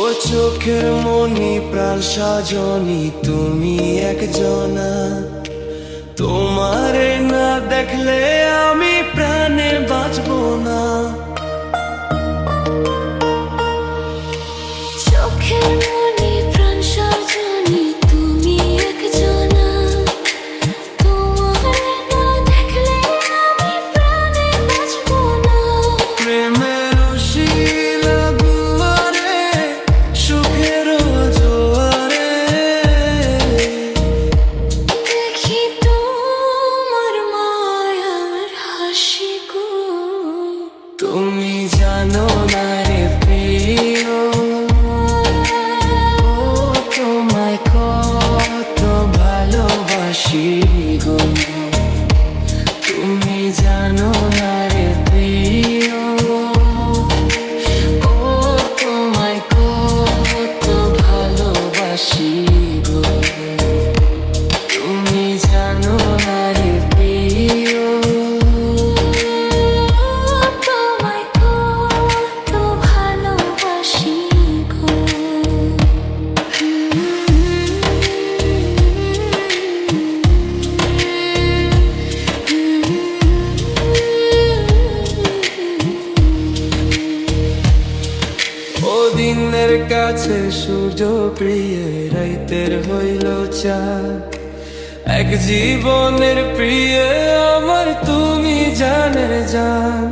ও চোখের মনি প্রাণ সাজনি তুমি একজনা, তোমারে না দেখলে আমি প্রাণে বাঁচবো না। চোখের মনি প্রাণ সাজনি তুমি একজনা, তোমারে না দেখলে আমি প্রাণে বাঁচবো না। প্রেমের শিলা দুয়ারে সুখের জোয়ারে দেখি তোমার মায়ার হাসি গো। তুমি জানো না রে প্রিয়, তোমায় কত ভালোবাসি গো। তুমি জানো না রে প্রিয়, ও তোমায় কত ভালোবাসি গো। তুমি জানো না রে প্রিয়, তোমায় কত ভালোবাসি গো। ও দিনের কাছে সূর্য প্রিয়, রাইতের হইল চাঁদ। এক জীবনের প্রিয় আমার তুমি জানের জান।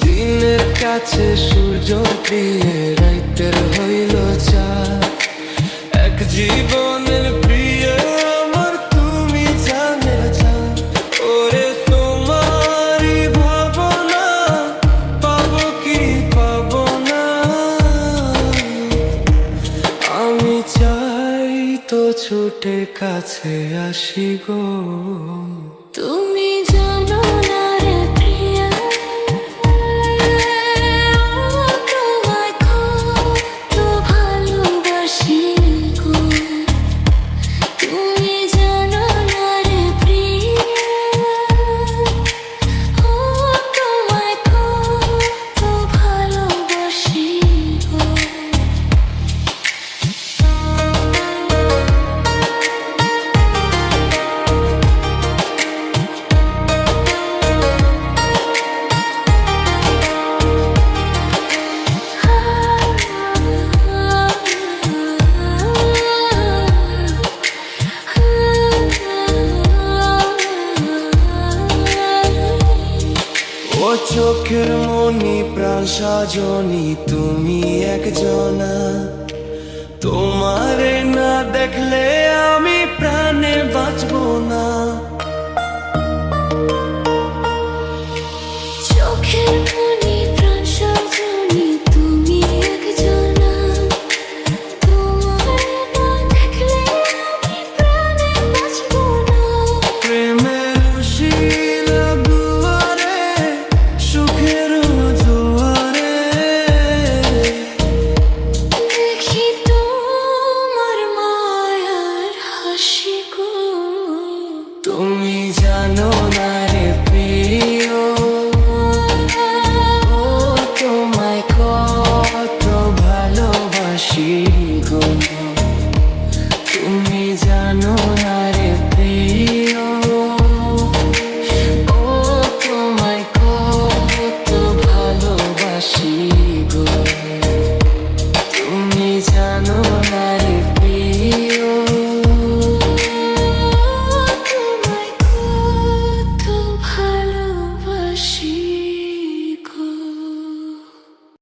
দিনের কাছে সূর্য প্রিয়, রাইতের হইল চাঁদ। এক জীবনের প্রিয় আমার তুমি জানের জান। ওরে তোমারই ভাবনা পাবো কি পাবো না, আমি চাই তো ছুটে কাছে আসি গো। তুমি জানো না রে প্রিয়া, তোমায় কত ভালোবাসি গো। তুমি জানো না রে প্রিয়া, তোমায় কত ভালোবাসি গো। ও চোখের মনি প্রাণ সাজনি তুমি একজনা, তোমারে না দেখলে আমি প্রাণে বাঁচবো না।